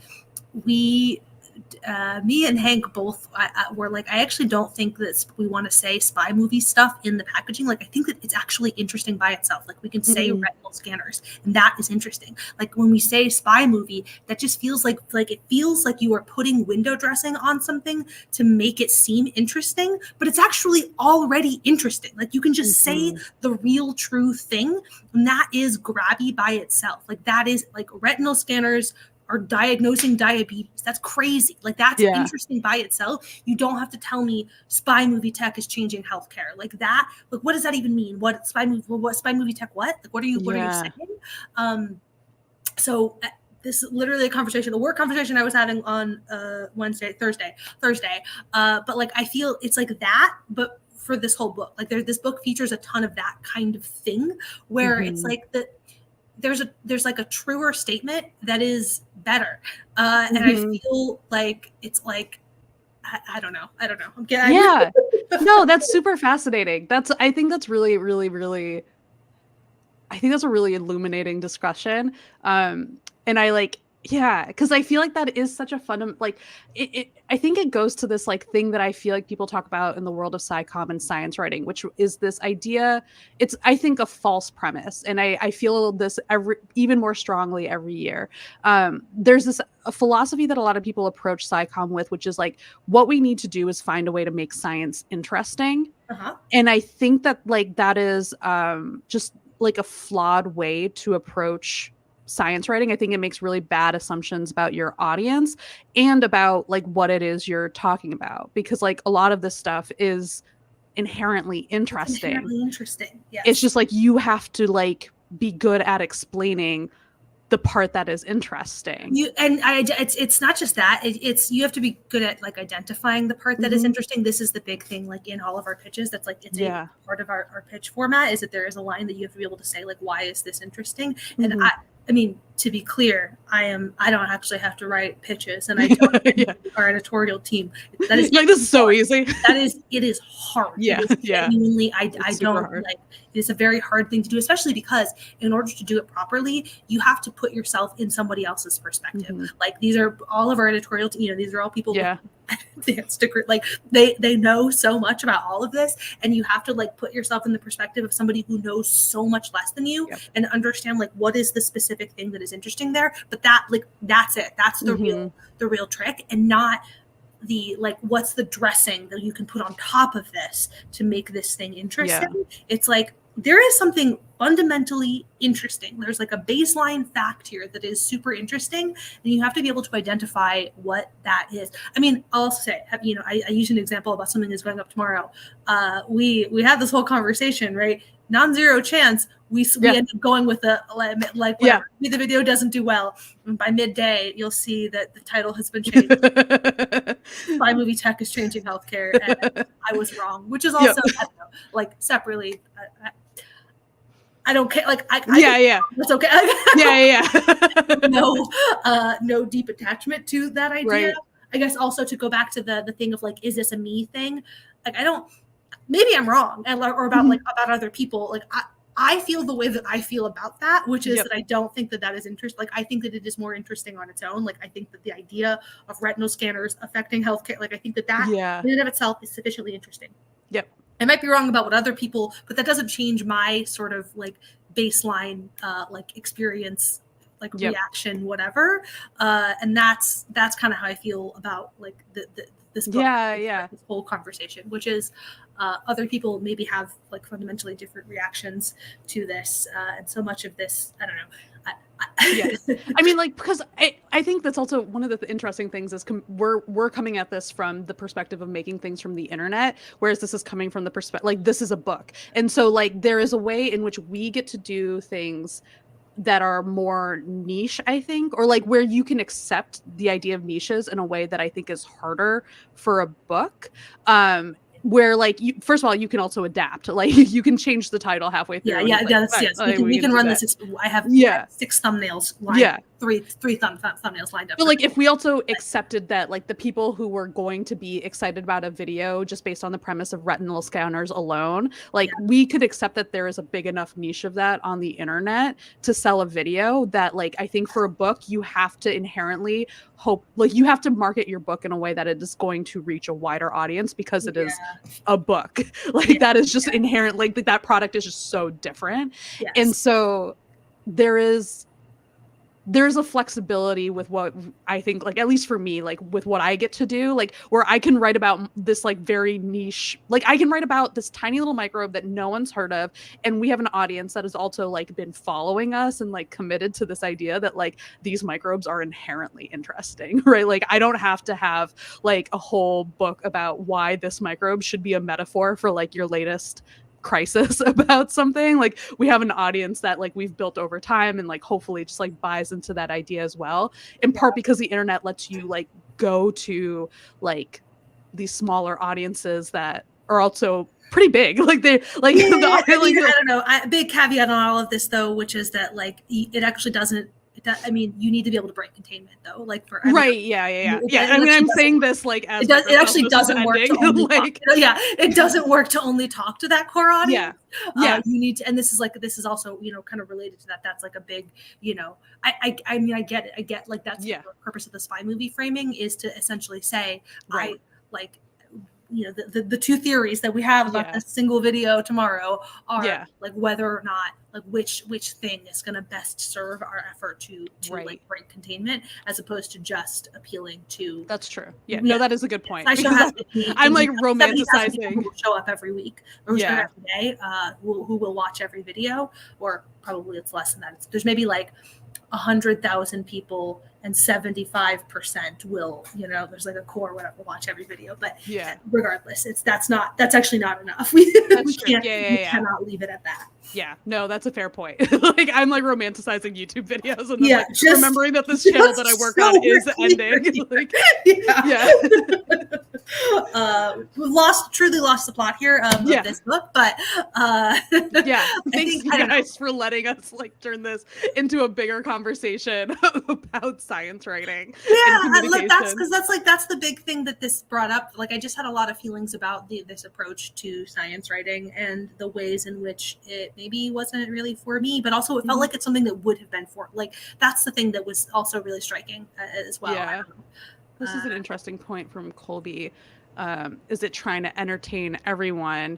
me and Hank both were like, I actually don't think that we want to say spy movie stuff in the packaging. Like, I think that it's actually interesting by itself. Like, we can say retinal scanners, and that is interesting. Like, when we say spy movie, that just feels like it feels like you are putting window dressing on something to make it seem interesting, but it's actually already interesting. Like, you can just say the real true thing, and that is grabby by itself. Like, that is like retinal scanners are diagnosing diabetes. That's crazy. Like, that's interesting by itself. You don't have to tell me spy movie tech is changing healthcare. Like that, like, what does that even mean? What spy movie tech, what? Like, what are you saying? So this is literally a work conversation I was having on Thursday. But like, I feel it's like that, but for this whole book, like this book features a ton of that kind of thing where it's like there's like a truer statement that is better. And I feel like it's like, I don't know. No, that's super fascinating. I think that's really, really, really, I think that's a really illuminating discussion. And I like, because I feel like that is such a fundamental, like, I think it goes to this like thing that I feel like people talk about in the world of SciComm and science writing, which is this idea. It's, I think, a false premise, and I feel this even more strongly every year. There's a philosophy that a lot of people approach SciComm with, which is like, what we need to do is find a way to make science interesting. And I think that like that is just like a flawed way to approach science writing. I think it makes really bad assumptions about your audience and about like what it is you're talking about, because like a lot of this stuff is inherently interesting. Yes. It's just like you have to like be good at explaining the part that is interesting. It's not just that. It's you have to be good at like identifying the part that is interesting. This is the big thing, like in all of our pitches. That's like it's a part of our pitch format, is that there is a line that you have to be able to say, like, why is this interesting? And I mean, to be clear, I don't actually have to write pitches, and I don't our editorial team. That is like, this is so easy. It is hard. Yeah. It is genuinely, I don't hard. Like, it is a very hard thing to do, especially because in order to do it properly, you have to put yourself in somebody else's perspective. Like, these are all of our editorial, these are all people with advanced degree. Like, they know so much about all of this, and you have to like put yourself in the perspective of somebody who knows so much less than you and understand like what is the specific thing that is interesting there. But that's it. That's the real trick, and not like what's the dressing that you can put on top of this to make this thing interesting. Yeah. It's like there is something fundamentally interesting. There's like a baseline fact here that is super interesting, and you have to be able to identify what that is. I mean, I'll also say, I use an example about something that's going up tomorrow. We had this whole conversation, right? Non-zero chance we end up going with like whatever. The video doesn't do well, and by midday you'll see that the title has been changed. Spy movie tech is changing healthcare, and I was wrong, which is also I don't know, like separately. I don't care. Like, that's okay. No deep attachment to that idea. Right. I guess also to go back to the thing of like, is this a me thing? Like, I don't. Maybe I'm wrong, or about like about other people. Like, I feel the way that I feel about that, which is that I don't think that is interesting. Like, I think that it is more interesting on its own. Like, I think that the idea of retinal scanners affecting healthcare, like, I think that in and of itself is sufficiently interesting. Yep. I might be wrong about what other people, but that doesn't change my sort of like baseline, like experience, like reaction, whatever. And that's kind of how I feel about like this book, this whole conversation, which is other people maybe have like fundamentally different reactions to this, and so much of this, I don't know. I mean, like, because I think that's also one of the interesting things is we're coming at this from the perspective of making things from the internet, whereas this is coming from the perspective, like, this is a book. And so like there is a way in which we get to do things that are more niche, I think, or like where you can accept the idea of niches in a way that I think is harder for a book. Where like first of all, you can also adapt. Like you can change the title halfway through. Yes. We can run this. I have 6 thumbnails lined up. Three thumbnails lined up. But like if we also accepted that like the people who were going to be excited about a video just based on the premise of retinal scanners alone, like we could accept that there is a big enough niche of that on the internet to sell a video that like I think for a book you have to inherently hope, like you have to market your book in a way that it is going to reach a wider audience because it is a book. Like that is just inherent, like that product is just so different. And so there's a flexibility with what I think, like, at least for me, like with what I get to do, like where I can write about this like very niche, like I can write about this tiny little microbe that no one's heard of. And we have an audience that has also like been following us and like committed to this idea that like these microbes are inherently interesting, right? Like I don't have to have like a whole book about why this microbe should be a metaphor for like your latest crisis about something. Like we have an audience that like we've built over time and like hopefully just like buys into that idea as well, in part because the internet lets you like go to like these smaller audiences that are also pretty big. Like they like I don't know, big caveat on all of this though, which is that like it actually doesn't, I mean, you need to be able to break containment though, like for I mean, I'm saying this like as it actually doesn't work to only like it doesn't work to only talk to that core audience. You need to, and this is also kind of related to that. That's like a big I mean I get it. I get like that's the purpose of the spy movie framing is to essentially say the 2 theories that we have about this single video tomorrow are like whether or not like which thing is going to best serve our effort to like break containment as opposed to just appealing to. That's true. No, that is a good point. I'm like romanticizing. Who show up every week or every day, who will watch every video, or probably it's less than that. There's maybe like 100,000 people and 75% will, there's like a core whatever watch every video, but regardless, that's actually not enough. We cannot leave it at that. No, that's a fair point. Like I'm like romanticizing YouTube videos and then like remembering that this channel that I work on is ending. Like, truly lost the plot here of this book, but thanks you guys for letting us like turn this into a bigger conversation about science writing. That's the big thing that this brought up. Like I just had a lot of feelings about this approach to science writing and the ways in which it maybe wasn't really for me, but also it felt like it's something that would have been for, like that's the thing that was also really striking as well. This is an interesting point from Colby. Is it trying to entertain everyone,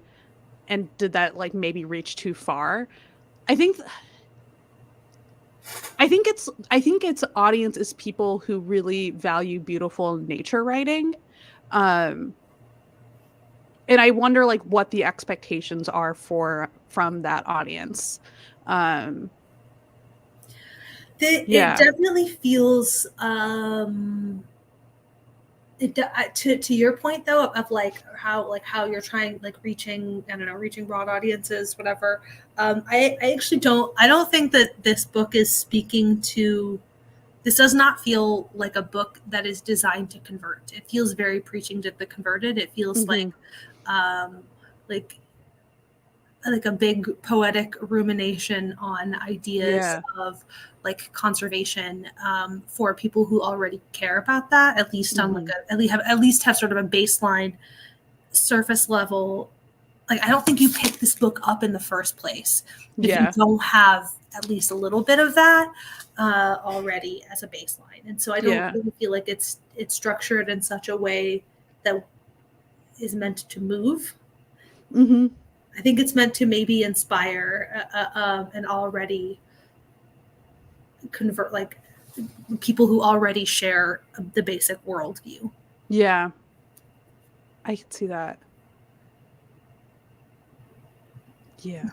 and did that like maybe reach too far? I think its audience is people who really value beautiful nature writing. And I wonder like what the expectations are from that audience. It Yeah. definitely feels to your point though of like how you're trying like reaching, I don't know, reaching broad audiences, whatever. I actually don't think that this book is speaking to, this does not feel like a book that is designed to convert. It feels very preaching to the converted. It feels um like like a big poetic rumination on ideas Yeah. of like conservation, for people who already care about that, at least on like a, at least have sort of a baseline surface level. Like I don't think you pick this book up in the first place if you Yeah. don't have at least a little bit of that already as a baseline. And so I don't Yeah. really feel like it's structured in such a way that is meant to move. Mm-hmm. I think it's meant to maybe inspire an already convert, like people who already share the basic worldview. Yeah. I can see that. Yeah.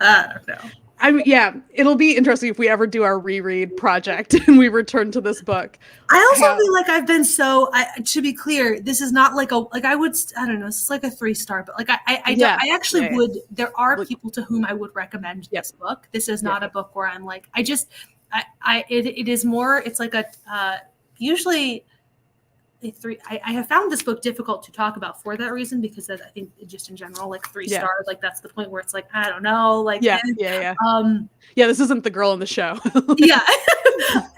I don't know. Yeah, it'll be interesting if we ever do our reread project and we return to this book. I also feel like I've been so, to be clear, this is not like a, like I would, I don't know, it's like a 3-star, but like I actually would, there are people to whom I would recommend this book. This is not a book where I'm like, it is more, it's like a, usually I have found this book difficult to talk about for that reason, because I think just in general, like 3 stars, like that's the point where it's like, I don't know, like yeah, this isn't the girl in the show. Yeah.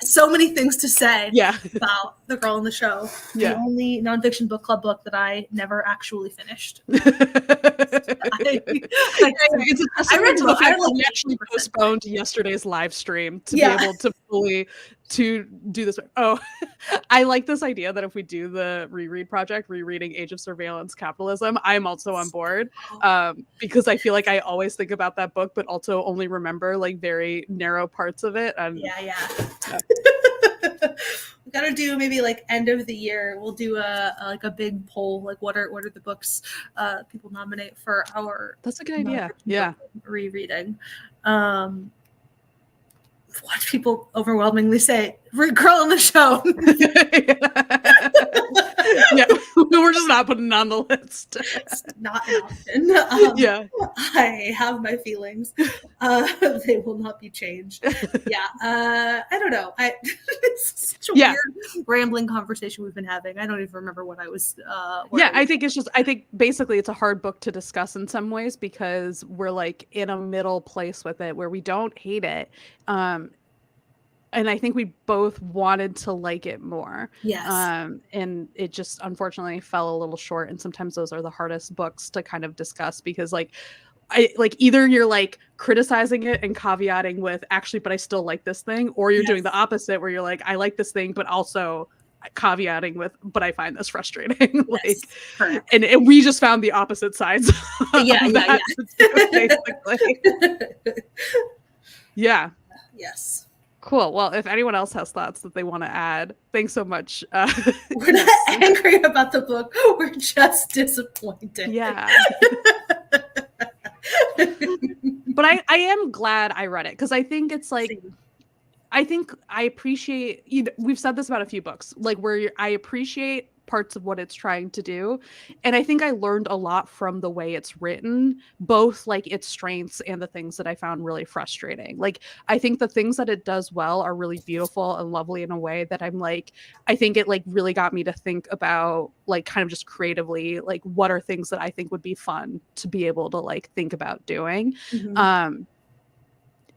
So many things to say about the girl in the show. The only nonfiction book club book that I never actually finished. I actually postponed yesterday's live stream to be able to fully to do this. Oh, I like this idea that if we do the reread project, rereading Age of Surveillance Capitalism, I'm also on board, because I feel like I always think about that book, but also only remember like very narrow parts of it. And we gotta do maybe like end of the year. We'll do like a big poll, like what are the books people nominate for our. That's a good idea. Yeah, rereading. Watch people overwhelmingly say girl in the show. Yeah, we're just not putting it on the list. It's not an option. Yeah, I have my feelings. They will not be changed. Yeah, I don't know. It's such a weird rambling conversation we've been having. I don't even remember what I was. I think it's just, I think basically it's a hard book to discuss in some ways because we're like in a middle place with it where we don't hate it. And I think we both wanted to like it more. Yes. And it just unfortunately fell a little short. And sometimes those are the hardest books to kind of discuss because either you're like criticizing it and caveating with actually, but I still like this thing, or you're doing the opposite where you're like, I like this thing, but also caveating with, but I find this frustrating. And we just found the opposite sides. Basically. Yeah. Yes. Cool. Well, if anyone else has thoughts that they want to add, thanks so much. We're not angry about the book. We're just disappointed. Yeah. But I am glad I read it because I think it's like, I think I appreciate, we've said this about a few books, like where I appreciate parts of what it's trying to do. And I think I learned a lot from the way it's written, both like its strengths and the things that I found really frustrating. Like, I think the things that it does well are really beautiful and lovely in a way that I'm like, I think it like really got me to think about like kind of just creatively, like what are things that I think would be fun to be able to like think about doing.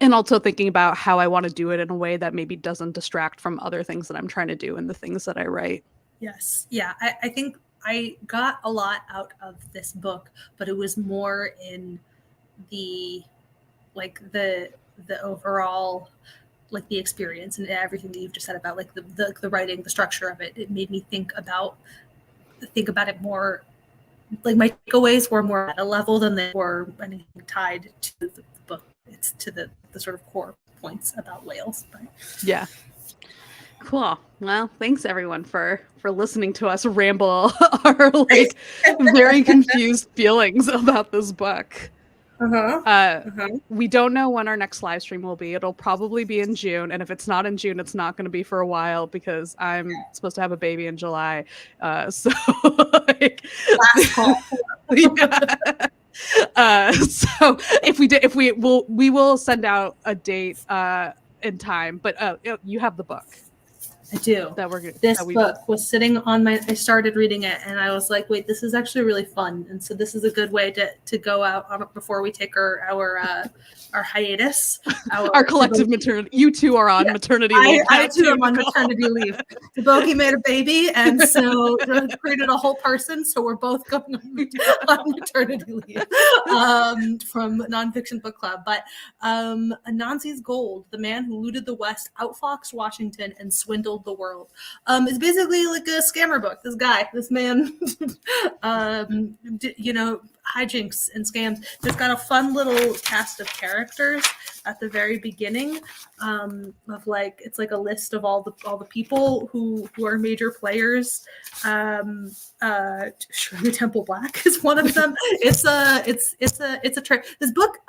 And also thinking about how I want to do it in a way that maybe doesn't distract from other things that I'm trying to do and the things that I write. Yes. Yeah. I think I got a lot out of this book, but it was more in the, like the overall, like the experience and everything that you've just said about like the writing, the structure of it. It made me think about it more. Like my takeaways were more at a level than they were anything tied to the book. It's to the sort of core points about whales. But yeah. Cool. Well, thanks everyone for listening to us ramble our like very confused feelings about this book. Uh-huh. Uh, Uh-huh. we don't know when our next live stream will be. It'll probably be in June, and if it's not in June, it's not going to be for a while because I'm supposed to have a baby in July. So, like, Last call. yeah. So we will send out a date in time. But you have the book I do. that we're This that we book was sitting on my, I started reading it and I was like, wait, this is actually really fun. And so this is a good way to go out on it before we take our hiatus. our collective maternity. You two are on Yeah, maternity leave now I too too, am on Nicole. maternity leave. Deboki made a baby, and so created a whole person. So we're both going on maternity leave from Nonfiction Book Club. But Anansi's Gold, the man who looted the West, outfoxed Washington, and swindled the world, is basically like a scammer book. This man, hijinks and scams. There's got a fun little cast of characters at the very beginning, of like, it's like a list of all the people who are major players. Shirley Temple Black is one of them. It's a trick. This book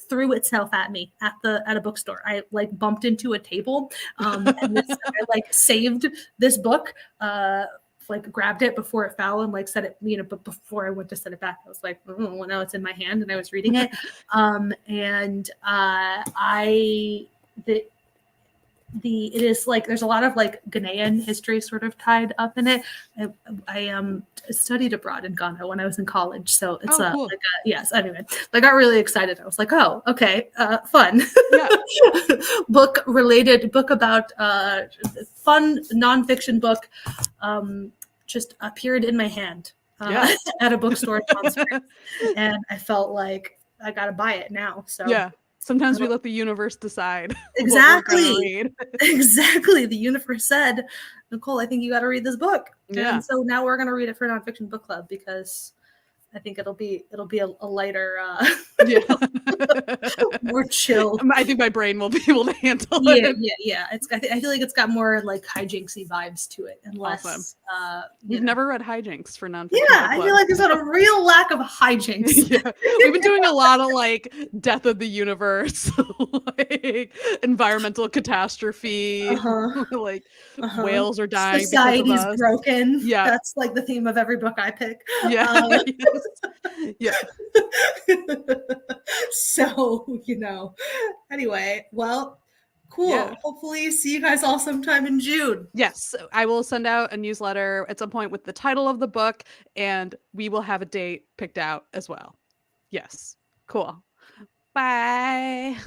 threw itself at me at a bookstore. I like bumped into a table, and I like saved this book, like grabbed it before it fell and like set it, but before I went to set it back, I was like, well, now it's in my hand, and I was reading it. It is like, there's a lot of like Ghanaian history sort of tied up in it. I studied abroad in Ghana when I was in college, so it's cool. yes. Anyway, I got really excited. I was like, oh, okay, fun. Yeah. book about fun nonfiction book. Just appeared in my hand at a bookstore and I felt like I gotta buy it now. So yeah. Sometimes we let the universe decide. Exactly. Exactly. The universe said, Nicole, I think you got to read this book. Yeah. And so now we're going to read it for Nonfiction Book Club because I think it'll be a lighter, more chill. I think my brain will be able to handle it. Yeah. I feel like it's got more like hijinksy vibes to it, and less. Awesome. We've never read hijinks for Nonfiction. Yeah, I feel like there's a real lack of hijinks. Yeah. We've been doing a lot of like death of the universe, like environmental catastrophe, like whales are dying. Society's broken. Yeah, that's like the theme of every book I pick. Yeah, yeah. So anyway, well, cool. Yeah. Hopefully see you guys all sometime in June. Yes, I will send out a newsletter at some point with the title of the book, and we will have a date picked out as well. Yes, cool. Bye.